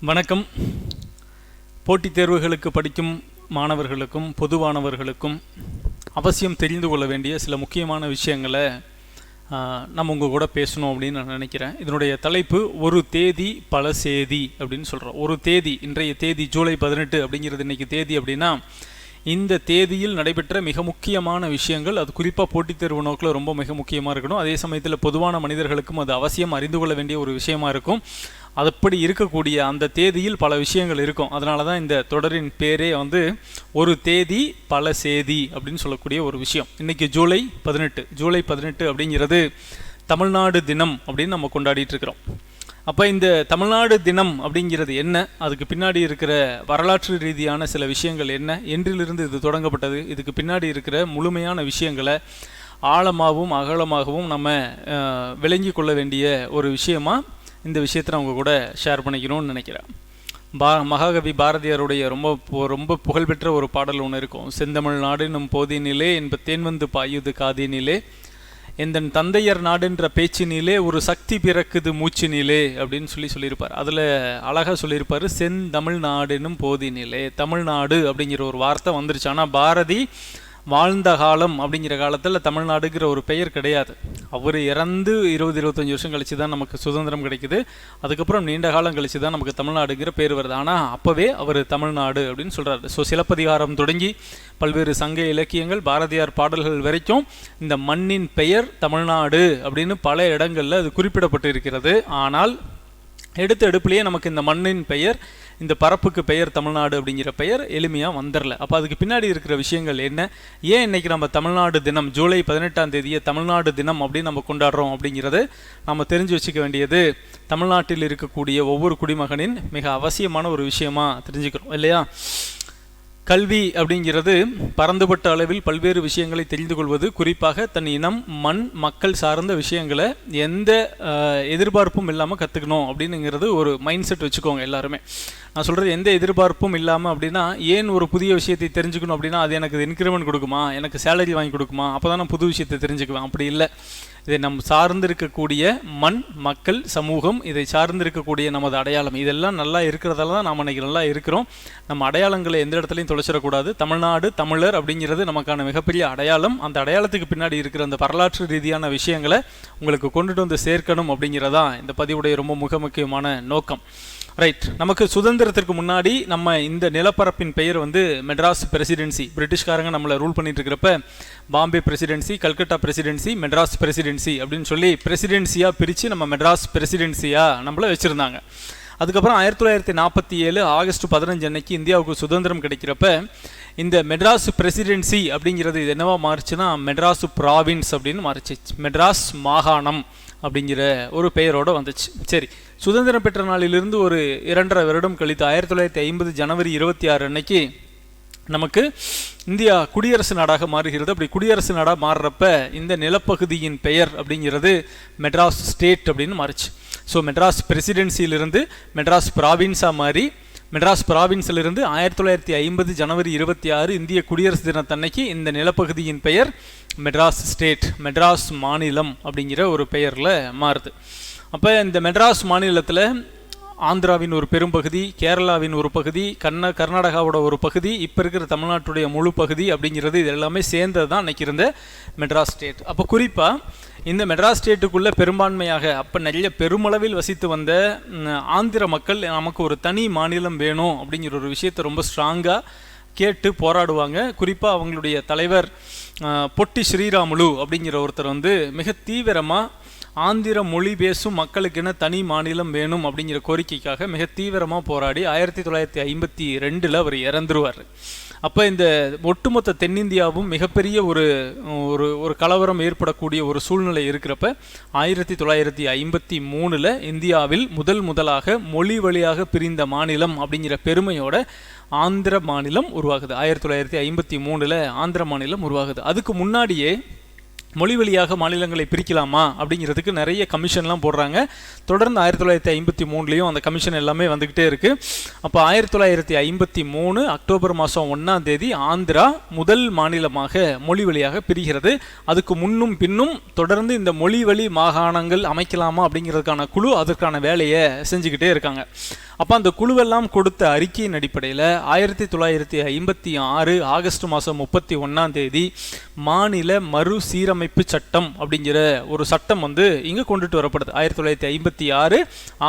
வணக்கம். போட்டித் தேர்வுகளுக்கு படிக்கும் மாணவர்களுக்கும் பொதுவானவர்களுக்கும் அவசியம் தெரிந்து கொள்ள வேண்டிய சில முக்கியமான விஷயங்களை நம்ம உங்கள் கூட பேசணும் அப்படின்னு நான் நினைக்கிறேன். இதனுடைய தலைப்பு ஒரு தேதி பல சேதி அப்படின்னு சொல்கிறோம். ஒரு தேதி, இன்றைய தேதி ஜூலை 18 அப்படிங்கிறது இன்றைக்கி தேதி அப்படின்னா, இந்த தேதியில் நடைபெற்ற மிக முக்கியமான விஷயங்கள், அது குறிப்பாக போட்டித் தேர்வு நோக்கில் ரொம்ப மிக முக்கியமாக இருக்கணும். அதே சமயத்தில் பொதுவான மனிதர்களுக்கும் அது அவசியம் அறிந்து கொள்ள வேண்டிய ஒரு விஷயமா இருக்கும். அப்படி இருக்கக்கூடிய அந்த தேதியில் பல விஷயங்கள் இருக்கும். அதனால தான் இந்த தொடரின் பேரே ஒரு தேதி பல சேதி அப்படின்னு சொல்லக்கூடிய ஒரு விஷயம். இன்றைக்கி ஜூலை 18 அப்படிங்கிறது தமிழ்நாடு தினம் அப்படின்னு நம்ம கொண்டாடிட்டு இருக்கிறோம். அப்போ இந்த தமிழ்நாடு தினம் அப்படிங்கிறது என்ன, அதுக்கு பின்னாடி இருக்கிற வரலாற்று ரீதியான சில விஷயங்கள் என்ன, என்றிலிருந்து இது தொடங்கப்பட்டது, இதுக்கு பின்னாடி இருக்கிற முழுமையான விஷயங்களை ஆழமாகவும் அகலமாகவும் நம்ம விளங்கி கொள்ள வேண்டிய ஒரு விஷயமா இந்த விஷயத்தை நான் உங்கள் கூட ஷேர் பண்ணிக்கணும்னு நினைக்கிறேன். மகாகவி பாரதியாருடைய ரொம்ப புகழ்பெற்ற ஒரு பாடல் ஒன்று இருக்கும். செந்தமிழ் நாடுன்னும் போதினிலே என்ப தேன்வந்து பாயுது காதினிலே, எந்தன் தந்தையர் நாடுன்ற பேச்சினிலே ஒரு சக்தி பிறக்குது மூச்சினிலே அப்படின்னு சொல்லியிருப்பார். அதில் அழகாக சொல்லியிருப்பார், செந்தமிழ் நாடுன்னும் போதினிலே. தமிழ்நாடு அப்படிங்கிற ஒரு வார்த்தை வந்துருச்சு. ஆனால் பாரதி வாழ்ந்த காலம் அப்படிங்கிற காலத்தில் தமிழ்நாடுங்கிற ஒரு பெயர் கிடையாது. அவர் இறந்து 20-25 வருஷம் கழிச்சு தான் நமக்கு சுதந்திரம் கிடைக்குது. அதுக்கப்புறம் நீண்ட காலம் கழிச்சு தான் நமக்கு தமிழ்நாடுங்கிற பேர் வருது. ஆனால் அப்போவே அவர் தமிழ்நாடு அப்படின்னு சொல்கிறார். ஸோ சிலப்பதிகாரம் தொடங்கி பல்வேறு சங்க இலக்கியங்கள், பாரதியார் பாடல்கள் வரைக்கும் இந்த மண்ணின் பெயர் தமிழ்நாடு அப்படின்னு பல இடங்களில் அது குறிப்பிடப்பட்டு இருக்கிறது. ஆனால் எடுத்த எடுப்புலேயே நமக்கு இந்த மண்ணின் பெயர், இந்த பரப்புக்கு பெயர் தமிழ்நாடு அப்படிங்கிற பெயர் எளிமையாக வந்துடல. அப்போ அதுக்கு பின்னாடி இருக்கிற விஷயங்கள் என்ன, ஏன் இன்றைக்கி நம்ம தமிழ்நாடு தினம் ஜூலை 18 தமிழ்நாடு தினம் அப்படின்னு நம்ம கொண்டாடுறோம் அப்படிங்கிறது நம்ம தெரிஞ்சு வச்சுக்க வேண்டியது தமிழ்நாட்டில் இருக்கக்கூடிய ஒவ்வொரு குடிமகனின் மிக அவசியமான ஒரு விஷயமா தெரிஞ்சுக்கிறோம் இல்லையா. கல்வி அப்படிங்கிறது பரந்துபட்ட அளவில் பல்வேறு விஷயங்களை தெரிந்து கொள்வது, குறிப்பாக தன் இனம் மண் மக்கள் சார்ந்த விஷயங்களை எந்த எதிர்பார்ப்பும் இல்லாமல் கற்றுக்கணும் அப்படின்னுங்கிறது ஒரு மைண்ட் செட் வச்சுக்கோங்க எல்லாருமே. நான் சொல்கிறது எந்த எதிர்பார்ப்பும் இல்லாமல் அப்படின்னா, ஏன் ஒரு புதிய விஷயத்தை தெரிஞ்சுக்கணும் அப்படின்னா, அது எனக்கு இன்க்ரிமெண்ட் கொடுக்குமா, எனக்கு சேலரி வாங்கி கொடுக்குமா, அப்போ தான் நான் புது விஷயத்தை தெரிஞ்சுக்குவேன். அப்படி இல்லை. இதை நம்ம சார்ந்திருக்கக்கூடிய மண் மக்கள் சமூகம், இதை சார்ந்திருக்கக்கூடிய நமது அடையாளம், இதெல்லாம் நல்லா இருக்கிறதால தான் நாம் இன்றைக்கி நல்லா இருக்கிறோம். நம்ம அடையாளங்களை எந்த இடத்துலையும் தொலைச்சிடக்கூடாது. தமிழ்நாடு தமிழர் அப்படிங்கிறது நமக்கான மிகப்பெரிய அடையாளம். அந்த அடையாளத்துக்கு பின்னாடி இருக்கிற அந்த வரலாற்று ரீதியான விஷயங்களை உங்களுக்கு கொண்டுட்டு வந்து சேர்க்கணும் அப்படிங்கிறதான் இந்த பதிவுடைய ரொம்ப மிக முக்கியமான நோக்கம். ரைட். நமக்கு சுதந்திரத்திற்கு முன்னாடி நம்ம இந்த நிலப்பரப்பின் பெயர் மெட்ராஸ் பிரசிடென்சி. பிரிட்டிஷ்காரங்க நம்மளை ரூல் பண்ணிட்டு இருக்கிறப்ப Bombay presidency, Calcutta presidency, Madras presidency அப்படின்னு சொல்லி பிரசிடென்சியாக பிரித்து நம்ம மெட்ராஸ் பிரசிடென்சியாக நம்மளை வச்சுருந்தாங்க. அதுக்கப்புறம் 1947 ஆகஸ்ட் 15 அன்னைக்கு இந்தியாவுக்கு சுதந்திரம் கிடைக்கிறப்ப இந்த மெட்ராஸ் பிரசிடென்சி அப்படிங்கிறது இது என்னவா மாறுச்சுன்னா மெட்ராஸ் ப்ராவின்ஸ் அப்படின்னு மாறுச்சு. மெட்ராஸ் மாகாணம் அப்படிங்கிற ஒரு பெயரோடு வந்துச்சு. சரி, சுதந்திரம் பெற்ற நாளிலிருந்து ஒரு 2.5 வருடம் கழித்து 1950 ஜனவரி 26 அன்னைக்கு நமக்கு இந்தியா குடியரசு நாடாக மாறுகிறது. அப்படி குடியரசு நாடாக மாறுறப்ப இந்த நிலப்பகுதியின் பெயர் அப்படிங்கிறது மெட்ராஸ் ஸ்டேட் அப்படின்னு மாறுச்சு. ஸோ மெட்ராஸ் பிரசிடென்சியிலிருந்து மெட்ராஸ் ப்ராவின்ஸாக மாறி, மெட்ராஸ் ப்ராவின்ஸிலிருந்து 1950 ஜனவரி 26 இந்திய குடியரசு தினத்தன்னைக்கு இந்த நிலப்பகுதியின் பெயர் மெட்ராஸ் ஸ்டேட், மெட்ராஸ் மாநிலம் அப்படிங்கிற ஒரு பெயரில் மாறுது. அப்போ இந்த மெட்ராஸ் மாநிலத்தில் ஆந்திராவின் ஒரு பெரும்பகுதி, கேரளாவின் ஒரு பகுதி, கர்நாடகாவோட ஒரு பகுதி, இப்போ இருக்கிற தமிழ்நாட்டுடைய முழு பகுதி அப்படிங்கிறது இது எல்லாமே சேர்ந்தது தான் அன்றைக்கி இருந்த மெட்ராஸ் ஸ்டேட். அப்போ குறிப்பாக இந்த மெட்ராஸ் ஸ்டேட்டுக்குள்ளே பெரும்பான்மையாக அப்போ நிறைய பெருமளவில் வசித்து வந்த ஆந்திர மக்கள் நமக்கு ஒரு தனி மாநிலம் வேணும் அப்படிங்கிற ஒரு விஷயத்தை ரொம்ப ஸ்ட்ராங்காக கேட்டு போராடுவாங்க. குறிப்பாக அவங்களுடைய தலைவர் பொட்டி ஸ்ரீராமுலு அப்படிங்கிற ஒருத்தர் மிக தீவிரமாக ஆந்திர மொழி பேசும் மக்களுக்கென தனி மாநிலம் வேணும் அப்படிங்கிற கோரிக்கைக்காக மிக தீவிரமாக போராடி 1952 அவர் இறந்துருவார். அப்போ இந்த ஒட்டுமொத்த தென்னிந்தியாவும் மிகப்பெரிய ஒரு கலவரம் ஏற்படக்கூடிய ஒரு சூழ்நிலை இருக்கிறப்ப 1953 இந்தியாவில் முதலாக மொழி வழியாக பிரிந்த மாநிலம் அப்படிங்கிற பெருமையோட ஆந்திர மாநிலம் உருவாகுது. 1953 ஆந்திர மாநிலம் உருவாகுது. அதுக்கு முன்னாடியே மொழி வழியாக மாநிலங்களை பிரிக்கலாமா அப்படிங்கிறதுக்கு நிறைய கமிஷன்லாம் போடுறாங்க. தொடர்ந்து 1953 அந்த கமிஷன் எல்லாமே வந்துக்கிட்டே இருக்குது. அப்போ 1953 அக்டோபர் மாதம் 1 ஆந்திரா முதல் மாநிலமாக மொழி வழியாக பிரிகிறது. அதுக்கு முன்னும் பின்னும் தொடர்ந்து இந்த மொழி வழி மாகாணங்கள் அமைக்கலாமா அப்படிங்கிறதுக்கான குழு அதற்கான வேலையை செஞ்சுக்கிட்டே இருக்காங்க. அப்போ அந்த குழுவெல்லாம் கொடுத்த அறிக்கையின் அடிப்படையில் 1956 ஆகஸ்ட் மாதம் 31 மாநில மறுசீரமைப்பு சட்டம் அப்படிங்கிற ஒரு சட்டம் இங்கே கொண்டுட்டு வரப்படுது. 1956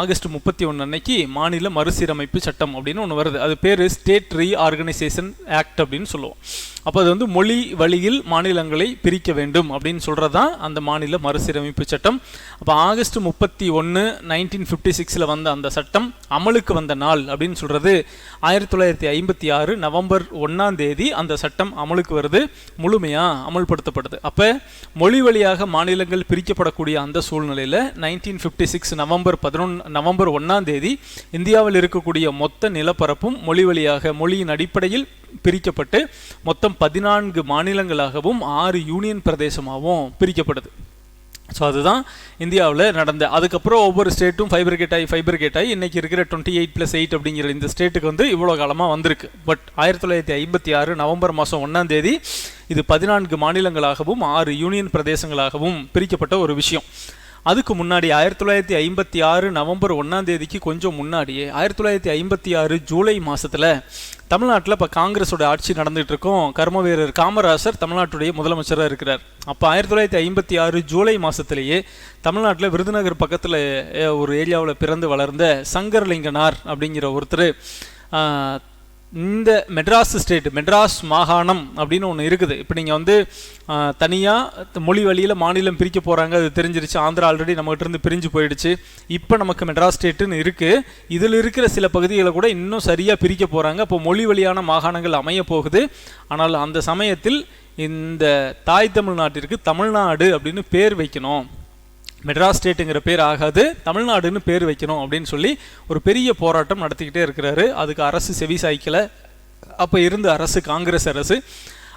ஆகஸ்ட் 31 அன்னைக்கு மாநில மறுசீரமைப்பு சட்டம் அப்படின்னு ஒன்று வருது. அது பேர் ஸ்டேட் ரீஆர்கனைசேஷன் ஆக்ட் அப்படின்னு சொல்லுவோம். அப்போ அது மொழி வழியில் மாநிலங்களை பிரிக்க வேண்டும் அப்படின்னு சொல்கிறது தான் அந்த மாநில மறுசீரமைப்பு சட்டம். அப்போ ஆகஸ்ட் 31 1956 வந்த அந்த சட்டம் அமலுக்கு வந்த நாள் அப்படின்னு சொல்கிறது 1956 நவம்பர் 1 அந்த சட்டம் அமலுக்கு வருது, முழுமையாக அமல்படுத்தப்படுது. அப்போ மொழி வழியாக மாநிலங்கள் பிரிக்கப்படக்கூடிய அந்த சூழ்நிலையில் 1956 நவம்பர் 1 இந்தியாவில் இருக்கக்கூடிய மொத்த நிலப்பரப்பும் மொழி வழியாக மொழியின் அடிப்படையில் பிரிக்கப்பட்டு மொத்தம் 14 மாநிலங்களாகவும் 6 யூனியன் பிரதேசமாகவும் பிரிக்கப்படுது. ஸோ அதுதான் இந்தியாவில் நடந்த. அதுக்கப்புறம் ஒவ்வொரு ஸ்டேட்டும் ஃபைபர்கேட் ஆகி இன்றைக்கி இருக்கிற 28+8 அப்படிங்கிற இந்த ஸ்டேட்டுக்கு இவ்வளோ காலமாக வந்திருக்கு. பட் 1956 நவம்பர் மாதம் 1 இது 14 மாநிலங்களாகவும் 6 யூனியன் பிரதேசங்களாகவும் பிரிக்கப்பட்ட ஒரு விஷயம். அதுக்கு முன்னாடி 1956 நவம்பர் 1 கொஞ்சம் முன்னாடியே 1956 ஜூலை மாதத்தில் தமிழ்நாட்டில் இப்போ காங்கிரஸோட ஆட்சி நடந்துகிட்டு இருக்கோம். கர்ம வீரர் காமராசர் தமிழ்நாட்டுடைய முதலமைச்சராக இருக்கிறார். அப்போ 1956 ஜூலை மாதத்திலேயே தமிழ்நாட்டில் விருதுநகர் பக்கத்தில் ஒரு ஏரியாவில் பிறந்து வளர்ந்த சங்கரலிங்கனார் அப்படிங்கிற ஒருத்தர் இந்த மெட்ராஸ் மாகாணம் அப்படின்னு ஒன்று இருக்குது. இப்போ நீங்கள் தனியாக மொழி வழியில் மாநிலம் பிரிக்க போகிறாங்க, அது தெரிஞ்சிருச்சு. ஆந்திரா ஆல்ரெடி நம்மகிட்ட இருந்து பிரிஞ்சு போயிடுச்சு. இப்போ நமக்கு மெட்ராஸ் ஸ்டேட்டுன்னு இருக்குது. இதில் இருக்கிற சில பகுதிகளை கூட இன்னும் சரியாக பிரிக்க போகிறாங்க. அப்போ மொழி வழியான மாகாணங்கள் அமைய போகுது. ஆனால் அந்த சமயத்தில் இந்த தாய் தமிழ்நாட்டிற்கு தமிழ்நாடு அப்படின்னு பேர் வைக்கணும், மெட்ராஸ் ஸ்டேட்டுங்கிற பேர் ஆகாது, தமிழ்நாடுன்னு பேர் வைக்கணும் அப்படின்னு சொல்லி ஒரு பெரிய போராட்டம் நடத்திக்கிட்டே இருக்கிறாரு. அதுக்கு அரசு செவி சாய்க்கலை. அப்போ இருந்த அரசு காங்கிரஸ் அரசு.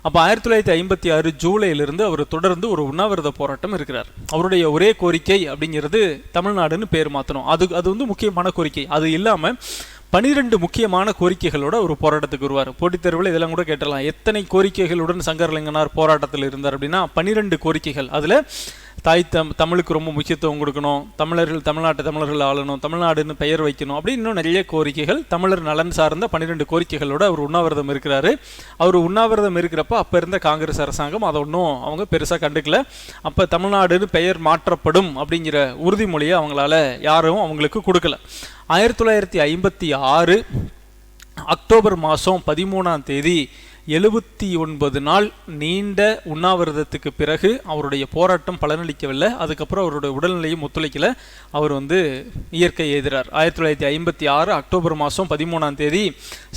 அப்போ 1956 ஜூலையிலிருந்து அவர் தொடர்ந்து ஒரு உண்ணாவிரத போராட்டம் இருக்கிறார். அவருடைய ஒரே கோரிக்கை அப்படிங்கிறது தமிழ்நாடுன்னு பேர் மாற்றணும். அது முக்கியமான கோரிக்கை. அது இல்லாமல் 12 முக்கியமான கோரிக்கைகளோட ஒரு போராட்டத்துக்கு வருவார். போட்டித் தேர்வில் இதெல்லாம் கூட கேட்டலாம், எத்தனை கோரிக்கைகளுடன் சங்கரலிங்கனார் போராட்டத்தில் இருந்தார் அப்படின்னா 12 கோரிக்கைகள். அதில் தமிழுக்கு ரொம்ப முக்கியத்துவம் கொடுக்கணும், தமிழர்கள் ஆளணும், தமிழ்நாடுன்னு பெயர் வைக்கணும், அப்படி இன்னும் நிறைய கோரிக்கைகள், தமிழர் நலன் சார்ந்த 12 கோரிக்கைகளோட அவர் உண்ணாவிரதம் இருக்கிறாரு. அவர் உண்ணாவிரதம் இருக்கிறப்ப அப்போ இருந்த காங்கிரஸ் அரசாங்கம் அதை ஒன்றும் அவங்க பெருசாக கண்டுக்கல. அப்போ தமிழ்நாடுன்னு பெயர் மாற்றப்படும் அப்படிங்கிற உறுதிமொழியை அவங்களால யாரும் அவங்களுக்கு கொடுக்கல. 1956 அக்டோபர் மாதம் 13 79 நாள் நீண்ட உண்ணாவிரதத்துக்கு பிறகு அவருடைய போராட்டம் பலனளிக்கவில்லை. அதுக்கப்புறம் அவருடைய உடல்நிலையும் ஒத்துழைக்கல. அவர் இயற்கை எய்துறார். 1956 அக்டோபர் மாதம் 13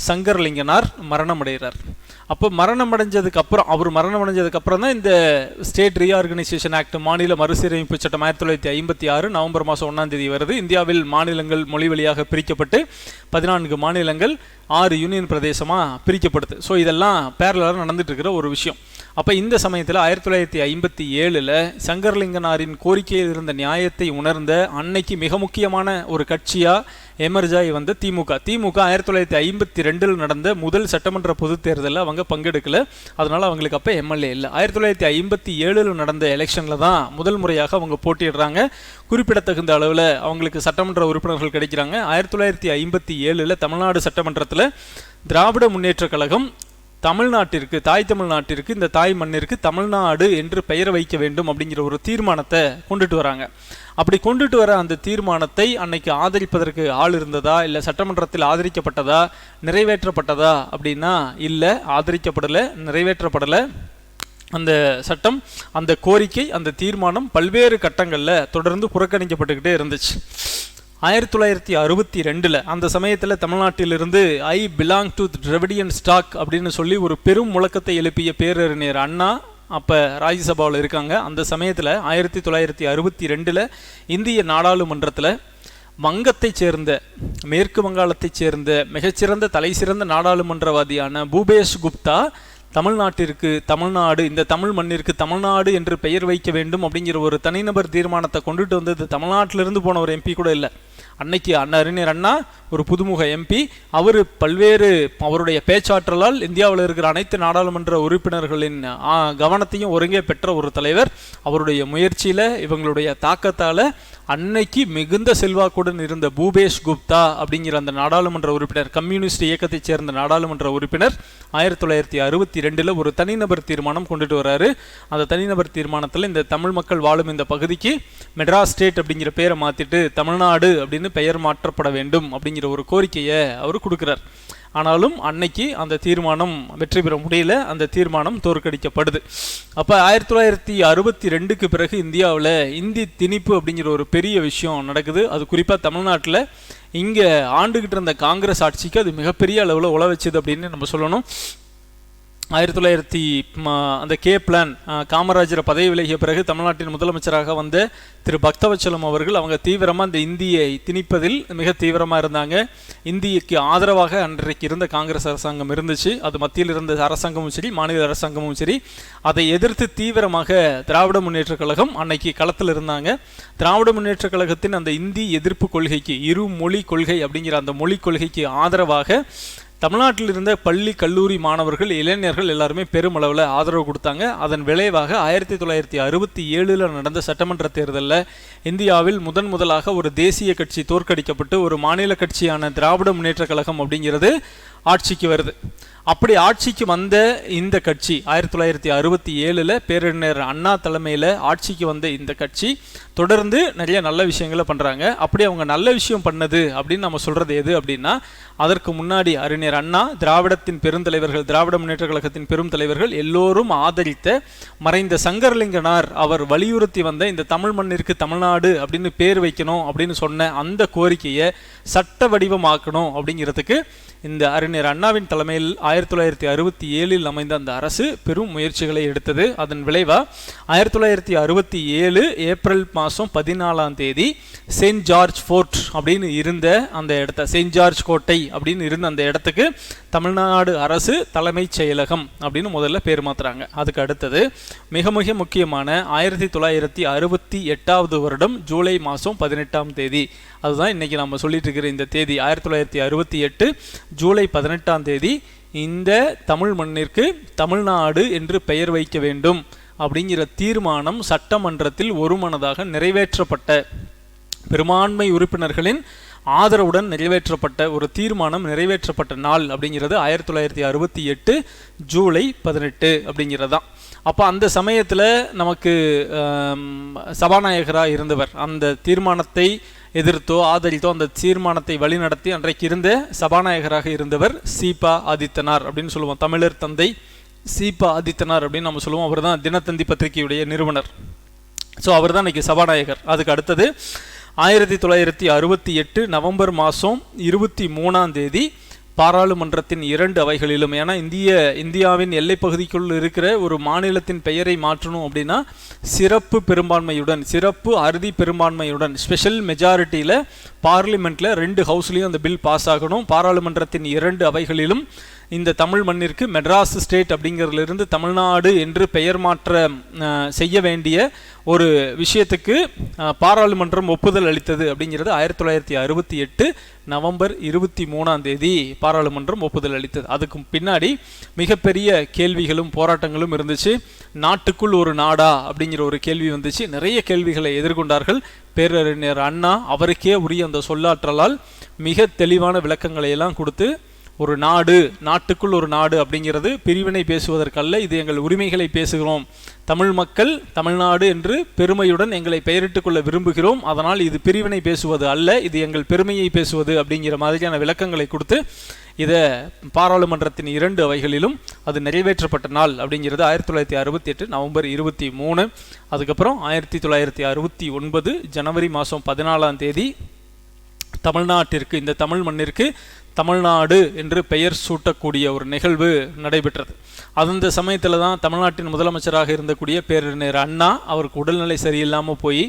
சங்கரலிங்கனார் மரணம் அடைகிறார். அப்போ மரணம் அடைஞ்சதுக்கப்புறம் தான் இந்த ஸ்டேட் ரீஆர்கனைசேஷன் ஆக்ட் மாநில மறுசீரமைப்பு சட்டம் 1956 நவம்பர் மாதம் 1 வருது. இந்தியாவில் மாநிலங்கள் மொழி வழியாக பிரிக்கப்பட்டு 14 மாநிலங்கள் 6 யூனியன் பிரதேசமாக பிரிக்கப்படுது. ஸோ இதெல்லாம் பேரலாக நடந்துட்டு இருக்கிற ஒரு விஷயம். அப்போ இந்த சமயத்தில் 1957 சங்கரலிங்கனாரின் கோரிக்கையில் இருந்த நியாயத்தை உணர்ந்த அன்னைக்கு மிக முக்கியமான ஒரு கட்சியாக எமர்ஜாய் திமுக 1952 நடந்த முதல் சட்டமன்ற பொதுத் தேர்தலில் அவங்க பங்கெடுக்கல. அதனால் அவங்களுக்கு அப்போ எம்எல்ஏ இல்லை. 1957 நடந்த எலெக்ஷனில் தான் முதல் முறையாக அவங்க போட்டியிடுறாங்க. குறிப்பிடத்தகுந்த அளவில் அவங்களுக்கு சட்டமன்ற உறுப்பினர்கள் கிடைக்கிறாங்க. 1957 தமிழ்நாடு சட்டமன்றத்தில் திராவிட முன்னேற்ற கழகம் தமிழ்நாட்டிற்கு, தாய் தமிழ்நாட்டிற்கு, இந்த தாய் மண்ணிற்கு தமிழ்நாடு என்று பெயர் வைக்க வேண்டும் அப்படிங்கிற ஒரு தீர்மானத்தை கொண்டுட்டு வராங்க. அப்படி கொண்டுட்டு வர அந்த தீர்மானத்தை அன்னைக்கு ஆதரிப்பதற்கு ஆள் இருந்ததா, இல்லை சட்டமன்றத்தில் ஆதரிக்கப்பட்டதா, நிறைவேற்றப்பட்டதா அப்படின்னா இல்லை, ஆதரிக்கப்படலை, நிறைவேற்றப்படலை. அந்த சட்டம், அந்த கோரிக்கை, அந்த தீர்மானம் பல்வேறு கட்டங்களில் தொடர்ந்து புறக்கணிக்கப்பட்டுக்கிட்டே இருந்துச்சு. 1962 அந்த சமயத்தில் தமிழ்நாட்டிலிருந்து I belong to Dravidian stock அப்படின்னு சொல்லி ஒரு பெரும் முழக்கத்தை எழுப்பிய பேரறிஞர் அண்ணா அப்போ ராஜ்யசபாவில் இருக்காங்க. அந்த சமயத்தில் 1962 இந்திய நாடாளுமன்றத்தில் வங்கத்தைச் சேர்ந்த, மேற்கு வங்காளத்தைச் சேர்ந்த மிகச்சிறந்த தலை சிறந்த நாடாளுமன்றவாதியான பூபேஷ் குப்தா தமிழ்நாட்டிற்கு தமிழ்நாடு, இந்த தமிழ் மண்ணிற்கு தமிழ்நாடு என்று பெயர் வைக்க வேண்டும் அப்படிங்கிற ஒரு தனிநபர் தீர்மானத்தை கொண்டுட்டு வந்தது தமிழ்நாட்டிலிருந்து போன ஒரு எம்பி கூட இல்லை. அன்னைக்கு அறிஞர் அண்ணா ஒரு புதுமுக எம்பி. அவர் பல்வேறு அவருடைய பேச்சாற்றலால் இந்தியாவில் இருக்கிற அனைத்து நாடாளுமன்ற உறுப்பினர்களின் கவனத்தையும் ஒருங்கே பெற்ற ஒரு தலைவர். அவருடைய முயற்சியில், இவங்களுடைய தாக்கத்தால் அன்னைக்கு மிகுந்த செல்வாக்குடன் இருந்த பூபேஷ் குப்தா அப்படிங்கிற அந்த நாடாளுமன்ற உறுப்பினர், கம்யூனிஸ்ட் இயக்கத்தைச் சேர்ந்த நாடாளுமன்ற உறுப்பினர் 1962 ஒரு தனிநபர் தீர்மானம் கொண்டுட்டு வர்றாரு. அந்த தனிநபர் தீர்மானத்தில் இந்த தமிழ் மக்கள் வாழும் இந்த பகுதிக்கு மெட்ராஸ் ஸ்டேட் அப்படிங்கிற பேரை மாற்றிட்டு தமிழ்நாடு அப்படின்னு பெயர் மாற்றப்பட வேண்டும் அப்படிங்கிற ஒரு கோரிக்கையை அவர் கொடுக்கிறார். ஆனாலும் அன்னைக்கு அந்த தீர்மானம் வெற்றி பெற முடியல, அந்த தீர்மானம் தோற்கடிக்கப்படுது. அப்போ 1962க்கு பிறகு இந்தியாவில் இந்தி திணிப்பு அப்படிங்கிற ஒரு பெரிய விஷயம் நடக்குது. அது குறிப்பாக தமிழ்நாட்டில் இங்கே ஆண்டுகிட்டு இருந்த காங்கிரஸ் ஆட்சிக்கு அது மிகப்பெரிய அளவில் உழ வச்சுது அப்படின்னு நம்ம சொல்லணும். 1900 அந்த கே பிளான் காமராஜரை பதவி விலகிய பிறகு தமிழ்நாட்டின் முதலமைச்சராக வந்த திரு பக்தவச்சலம் அவர்கள் அவங்க தீவிரமாக இந்த இந்தியை திணிப்பதில் மிக தீவிரமாக இருந்தாங்க. இந்திக்கு ஆதரவாக அன்றைக்கு இருந்த காங்கிரஸ் அரசாங்கம் இருந்துச்சு. அது மத்தியில் இருந்த அரசாங்கமும் சரி, மாநில அரசாங்கமும் சரி, அதை எதிர்த்து தீவிரமாக திராவிட முன்னேற்ற கழகம் அன்னைக்கு களத்தில் இருந்தாங்க. திராவிட முன்னேற்ற கழகத்தின் அந்த இந்தி எதிர்ப்பு கொள்கைக்கு, இரு மொழி கொள்கை அப்படிங்கிற அந்த மொழிக் கொள்கைக்கு ஆதரவாக தமிழ்நாட்டில் இருந்த பள்ளி கல்லூரி மாணவர்கள், இளைஞர்கள் எல்லாருமே பெருமளவில் ஆதரவு கொடுத்தாங்க. அதன் விளைவாக 1967 நடந்த சட்டமன்ற தேர்தலில் இந்தியாவில் முதலாக ஒரு தேசிய கட்சி தோற்கடிக்கப்பட்டு ஒரு மாநில கட்சியான திராவிட முன்னேற்ற கழகம் அப்படிங்கிறது ஆட்சிக்கு வருது. அப்படி ஆட்சிக்கு வந்த இந்த கட்சி 1967 பேரறிஞர் அண்ணா தலைமையில் ஆட்சிக்கு வந்த இந்த கட்சி தொடர்ந்து நிறைய நல்ல விஷயங்களை பண்ணுறாங்க. அப்படி அவங்க நல்ல விஷயம் பண்ணது அப்படின்னு நம்ம சொல்கிறது எது அப்படின்னா, அதற்கு முன்னாடி அறிஞர் அண்ணா, திராவிடத்தின் பெருந்தலைவர்கள், திராவிட முன்னேற்ற கழகத்தின் பெரும் தலைவர்கள் எல்லோரும் ஆதரித்த மறைந்த சங்கரலிங்கனார் அவர் வலியுறுத்தி வந்த இந்த தமிழ் மண்ணிற்கு தமிழ்நாடு அப்படின்னு பேர் வைக்கணும் அப்படின்னு சொன்ன அந்த கோரிக்கையை சட்ட வடிவமாக்கணும் அப்படிங்கிறதுக்கு இந்த அறிஞர் அண்ணாவின் தலைமையில் 1967 அமைந்த அந்த அரசு பெரும் முயற்சிகளை எடுத்தது. அதன் விளைவா 1967 ஏப்ரல் மாதம் 14 செயின்ட் ஜார்ஜ் ஃபோர்ட் அப்படின்னு இருந்த அந்த இடத்த, செயின்ட் ஜார்ஜ் கோட்டை அப்படின்னு இருந்த அந்த இடத்துக்கு தமிழ்நாடு அரசு தலைமைச் செயலகம் அப்படின்னு முதல்ல பேர் மாத்துறாங்க. அதுக்கு அடுத்தது மிக மிக முக்கியமான 1968 வருடம் ஜூலை மாதம் 18 அதுதான் இன்னைக்கு நம்ம சொல்லிட்டு இருக்கிற இந்த தேதி. 1968 ஜூலை 18 இந்த தமிழ் மண்ணிற்கு தமிழ்நாடு என்று பெயர் வைக்க வேண்டும் அப்படிங்கிற தீர்மானம் சட்டமன்றத்தில் ஒருமனதாக நிறைவேற்றப்பட்ட, பெரும்பான்மை உறுப்பினர்களின் ஆதரவுடன் நிறைவேற்றப்பட்ட ஒரு தீர்மானம் நிறைவேற்றப்பட்ட நாள் அப்படிங்கிறது 1968 ஜூலை 18 அப்படிங்கிறது தான். அப்போ அந்த சமயத்தில் நமக்கு சபாநாயகராக இருந்தவர், அந்த தீர்மானத்தை எதிர்த்தோ ஆதரித்தோ அந்த தீர்மானத்தை வழிநடத்தி அன்றைக்கு இருந்த சபாநாயகராக இருந்தவர் சீபா ஆதித்தனார் அப்படின்னு சொல்லுவோம். தமிழர் தந்தை சீபா ஆதித்தனார் அப்படின்னு நம்ம சொல்லுவோம். அவர் தான் தினத்தந்தி பத்திரிகையுடைய நிறுவனர். ஸோ அவர் தான் இன்னைக்கு சபாநாயகர். அதுக்கு அடுத்தது 1968 நவம்பர் மாதம் 23 பாராளுமன்றத்தின் 2 அவைகளிலும், ஏன்னா இந்தியாவின் எல்லை பகுதிக்குள் இருக்கிற ஒரு மாநிலத்தின் பெயரை மாற்றணும் அப்படின்னா சிறப்பு பெரும்பான்மையுடன், சிறப்பு அறுதி பெரும்பான்மையுடன், ஸ்பெஷல் மெஜாரிட்டியில் பார்லிமெண்ட்டில் 2 ஹவுஸ்லேயும் அந்த பில் பாஸ் ஆகணும். பாராளுமன்றத்தின் 2 அவைகளிலும் இந்த தமிழ் மண்ணிற்கு மெட்ராஸ் ஸ்டேட் அப்படிங்கிறதுலேருந்து தமிழ்நாடு என்று பெயர் மாற்ற செய்ய வேண்டிய ஒரு விஷயத்துக்கு பாராளுமன்றம் ஒப்புதல் அளித்தது அப்படிங்கிறது 1968 நவம்பர் 23 பாராளுமன்றம் ஒப்புதல் அளித்தது. அதுக்கு பின்னாடி மிகப்பெரிய கேள்விகளும் போராட்டங்களும் இருந்துச்சு. நாட்டுக்குள் ஒரு நாடா அப்படிங்கிற ஒரு கேள்வி வந்துச்சு. நிறைய கேள்விகளை எதிர்கொண்டார்கள். பேரறிஞர் அண்ணா அவருக்கே உரிய அந்த சொல்லாற்றலால் மிக தெளிவான விளக்கங்களை எல்லாம் கொடுத்து, ஒரு நாடு, நாட்டுக்குள் ஒரு நாடு அப்படிங்கிறது பிரிவினை பேசுவதற்கல்ல, இது எங்கள் உரிமைகளை பேசுகிறோம், தமிழ் மக்கள் தமிழ்நாடு என்று பெருமையுடன் எங்களை பெயரிட்டுக் கொள்ள விரும்புகிறோம், அதனால் இது பிரிவினை பேசுவது அல்ல, இது எங்கள் பெருமையை பேசுவது அப்படிங்கிற மாதிரியான விளக்கங்களை கொடுத்து இதை பாராளுமன்றத்தின் 2 அவைகளிலும் அது நிறைவேற்றப்பட்ட நாள் அப்படிங்கிறது 1968 நவம்பர் 23. அதுக்கப்புறம் 1969 ஜனவரி மாதம் 14 தமிழ்நாட்டிற்கு, இந்த தமிழ் மண்ணிற்கு தமிழ்நாடு என்று பெயர் சூட்டக்கூடிய ஒரு நிகழ்வு நடைபெற்றது. அந்த சமயத்தில் தான் தமிழ்நாட்டின் முதலமைச்சராக இருந்தக்கூடிய பேரறிஞர் அண்ணா அவருக்கு உடல்நிலை சரியில்லாமல் போய்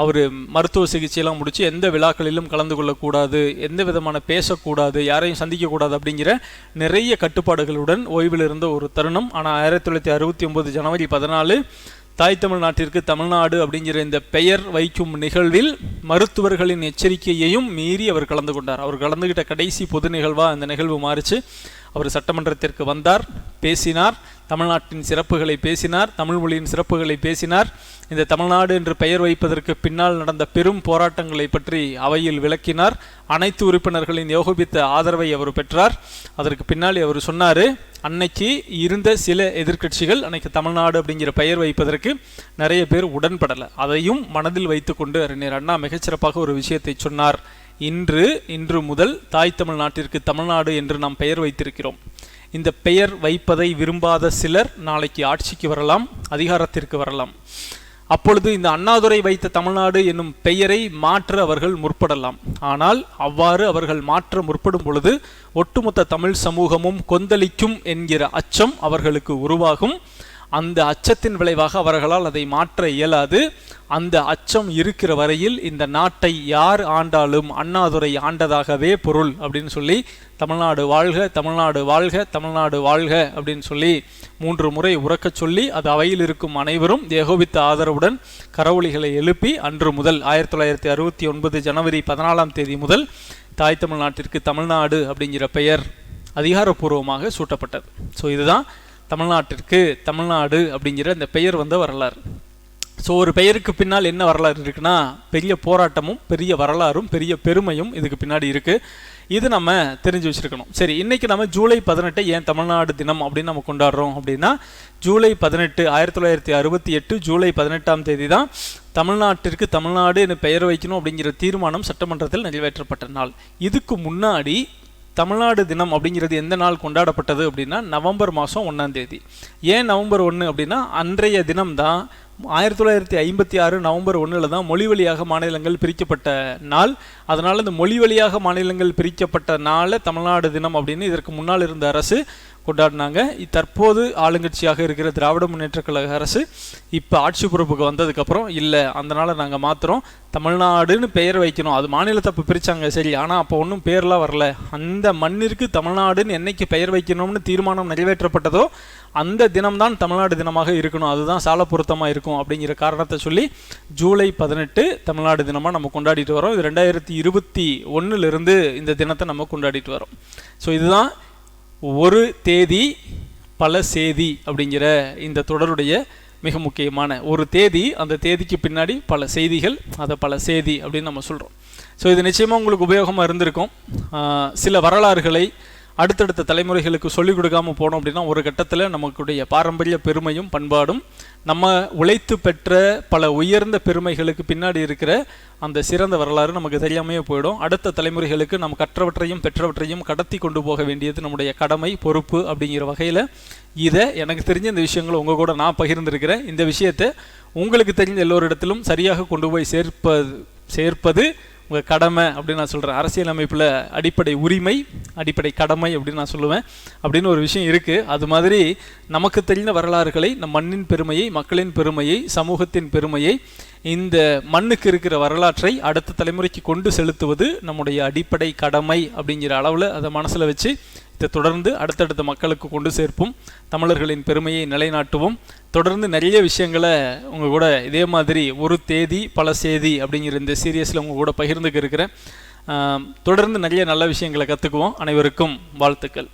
அவர் மருத்துவ சிகிச்சையெல்லாம் முடித்து எந்த விழாக்களிலும் கலந்து கொள்ளக்கூடாது, எந்த விதமான பேசக்கூடாது, யாரையும் சந்திக்கக்கூடாது அப்படிங்கிற நிறைய கட்டுப்பாடுகளுடன் ஓய்வில் இருந்த ஒரு தருணம். ஆனால் 1969 ஜனவரி 14 தாய் தமிழ்நாட்டிற்கு தமிழ்நாடு அப்படிங்கிற இந்த பெயர் வைக்கும் நிகழ்வில் மருத்துவர்களின் எச்சரிக்கையையும் மீறி அவர் கலந்து கொண்டார். அவர் கலந்துகிட்ட கடைசி பொது நிகழ்வாக அந்த நிகழ்வு மாறிச்சு. அவர் சட்டமன்றத்திற்கு வந்தார், பேசினார், தமிழ்நாட்டின் சிறப்புகளை பேசினார், தமிழ் மொழியின் சிறப்புகளை பேசினார். இந்த தமிழ்நாடு என்று பெயர் வைப்பதற்கு பின்னால் நடந்த பெரும் போராட்டங்களை பற்றி அவையில் விளக்கினார். அனைத்து உறுப்பினர்களின் யோகபித்த ஆதரவை அவர் பெற்றார். அதற்கு பின்னாடி அவர் சொன்னார், அன்னைக்கு இருந்த சில எதிர்க்கட்சிகள் அன்னைக்கு தமிழ்நாடு அப்படிங்கிற பெயர் வைப்பதற்கு நிறைய பேர் உடன்படலை. அதையும் மனதில் வைத்துக்கொண்டு அறிஞர் அண்ணா மிகச்சிறப்பாக ஒரு விஷயத்தை சொன்னார். இன்று முதல் தாய் தமிழ்நாட்டிற்கு தமிழ்நாடு என்று நாம் பெயர் வைத்திருக்கிறோம். இந்த பெயர் வைப்பதை விரும்பாத சிலர் நாளைக்கு ஆட்சிக்கு வரலாம், அதிகாரத்திற்கு வரலாம். அப்பொழுது இந்த அண்ணாதுரை வைத்த தமிழ்நாடு என்னும் பெயரை மாற்ற அவர்கள் முற்படலாம். ஆனால் அவ்வாறு அவர்கள் மாற்ற முற்படும் பொழுது ஒட்டுமொத்த தமிழ் சமூகமும் கொந்தளிக்கும் என்கிற அச்சம் அவர்களுக்கு உருவாகும். அந்த அச்சத்தின் விளைவாக அவர்களால் அதை மாற்ற இயலாது. அந்த அச்சம் இருக்கிற வரையில் இந்த நாட்டை யார் ஆண்டாலும் அண்ணாதுரை ஆண்டதாகவே பொருள் அப்படின்னு சொல்லி தமிழ்நாடு வாழ்க, தமிழ்நாடு வாழ்க, தமிழ்நாடு வாழ்க அப்படின்னு சொல்லி 3 முறை உறக்கச் சொல்லி அது அவையில் இருக்கும் அனைவரும் ஏகோபித்த ஆதரவுடன் கரவொலிகளை எழுப்பி அன்று முதல் 1969 ஜனவரி 14 முதல் தாய் தமிழ்நாட்டிற்கு தமிழ்நாடு அப்படிங்கிற பெயர் அதிகாரப்பூர்வமாக சூட்டப்பட்டது. ஸோ இதுதான் தமிழ்நாட்டிற்கு தமிழ்நாடு அப்படிங்கிற இந்த பெயர் வந்த வரலாறு. ஸோ ஒரு பெயருக்கு பின்னால் என்ன வரலாறு இருக்குன்னா, பெரிய போராட்டமும் பெரிய வரலாறும் பெரிய பெருமையும் இதுக்கு பின்னாடி இருக்குது. இது நம்ம தெரிஞ்சு வச்சுருக்கணும். சரி, இன்றைக்கி நம்ம ஜூலை 18 ஏன் தமிழ்நாடு தினம் அப்படின்னு நம்ம கொண்டாடுறோம் அப்படின்னா, ஜூலை 18 1968 ஜூலை 18 தான் தமிழ்நாட்டிற்கு தமிழ்நாடு என பெயர் வைக்கணும் அப்படிங்கிற தீர்மானம் சட்டமன்றத்தில் நிறைவேற்றப்பட்ட நாள். இதுக்கு முன்னாடி தமிழ்நாடு தினம் அப்படிங்கிறது எந்த நாள் கொண்டாடப்பட்டது அப்படின்னா நவம்பர் மாதம் 1 ஏன் நவம்பர் 1 அப்படின்னா அன்றைய தினம்தான் 1956 நவம்பர் 1 தான் மொழி வழியாக மாநிலங்கள் பிரிக்கப்பட்ட நாள். அதனால் இந்த மொழி வழியாக மாநிலங்கள் பிரிக்கப்பட்ட நாளை தமிழ்நாடு தினம் அப்படின்னு இதற்கு முன்னால் இருந்த அரசு கொண்டாடினாங்க. தற்போது ஆளுங்கட்சியாக இருக்கிற திராவிட முன்னேற்ற கழக அரசு இப்போ ஆட்சி பொறுப்புக்கு வந்ததுக்கப்புறம் இல்லை, அந்த நாளை நாங்கள் மாற்றுறோம், தமிழ்நாடுன்னு பெயர் வைக்கணும். அது மாநிலத்தை அப்போ பிரித்தாங்க சரி, ஆனால் அப்போ ஒன்றும் பேர்லாம் வரல. அந்த மண்ணிற்கு தமிழ்நாடுன்னு என்னைக்கு பெயர் வைக்கணும்னு தீர்மானம் நிறைவேற்றப்பட்டதோ அந்த தினம்தான் தமிழ்நாடு தினமாக இருக்கணும், அதுதான் சால பொருத்தமாக இருக்கும் அப்படிங்கிற காரணத்தை சொல்லி ஜூலை 18 தமிழ்நாடு தினமாக நம்ம கொண்டாடிட்டு வரோம். இது 2021 இந்த தினத்தை நம்ம கொண்டாடிட்டு வரோம். ஸோ இதுதான் ஒரு தேதி பல சேதி அப்படிங்கிற இந்த தொடருடைய மிக முக்கியமான ஒரு தேதி. அந்த தேதிக்கு பின்னாடி பல செய்திகள், அதை பல சேதி அப்படின்னு நம்ம சொல்கிறோம். ஸோ இது நிச்சயமாக உங்களுக்கு உபயோகமாக இருந்திருக்கும். சில வரலாறுகளை அடுத்தடுத்த தலைமுறைகளுக்கு சொல்லிக் கொடுக்காமல் போனோம் அப்படின்னா ஒரு கட்டத்தில் நமக்குடைய பாரம்பரிய பெருமையும் பண்பாடும் நம்ம உழைத்து பெற்ற பல உயர்ந்த பெருமைகளுக்கு பின்னாடி இருக்கிற அந்த சிறந்த வரலாறு நமக்கு தெரியாமையே போயிடும். அடுத்த தலைமுறைகளுக்கு நம்ம கற்றவற்றையும் பெற்றவற்றையும் கடத்தி கொண்டு போக வேண்டியது நம்முடைய கடமை, பொறுப்பு அப்படிங்கிற வகையில் இதை எனக்கு தெரிஞ்ச இந்த விஷயங்களை உங்கள் கூட நான் பகிர்ந்திருக்கிறேன். இந்த விஷயத்தை உங்களுக்கு தெரிஞ்ச எல்லோரிடத்திலும் சரியாக கொண்டு போய் சேர்ப்பது உங்கள் கடமை அப்படின்னு நான் சொல்கிறேன். அரசியலமைப்பில் அடிப்படை உரிமை, அடிப்படை கடமை அப்படின்னு நான் சொல்லுவேன். அப்படின்னு ஒரு விஷயம் இருக்குது. அது மாதிரி நமக்கு தெரிந்த வரலாறுகளை, நம் மண்ணின் பெருமையை, மக்களின் பெருமையை, சமூகத்தின் பெருமையை, இந்த மண்ணுக்கு இருக்கிற வரலாற்றை அடுத்த தலைமுறைக்கு கொண்டு செலுத்துவது நம்முடைய அடிப்படை கடமை அப்படிங்கிற அளவில் அதை மனசில் வச்சு இதை தொடர்ந்து அடுத்தடுத்த மக்களுக்கு கொண்டு சேர்ப்போம். தமிழர்களின் பெருமையை நிலைநாட்டுவோம். தொடர்ந்து நிறைய விஷயங்களை உங்கள் கூட இதே மாதிரி ஒரு தேதி பல சேதி அப்படிங்கிற இந்த சீரியஸில் உங்கள் கூட பகிர்ந்துக்க இருக்கிறேன். தொடர்ந்து நிறைய நல்ல விஷயங்களை கற்றுக்குவோம். அனைவருக்கும் வாழ்த்துக்கள்.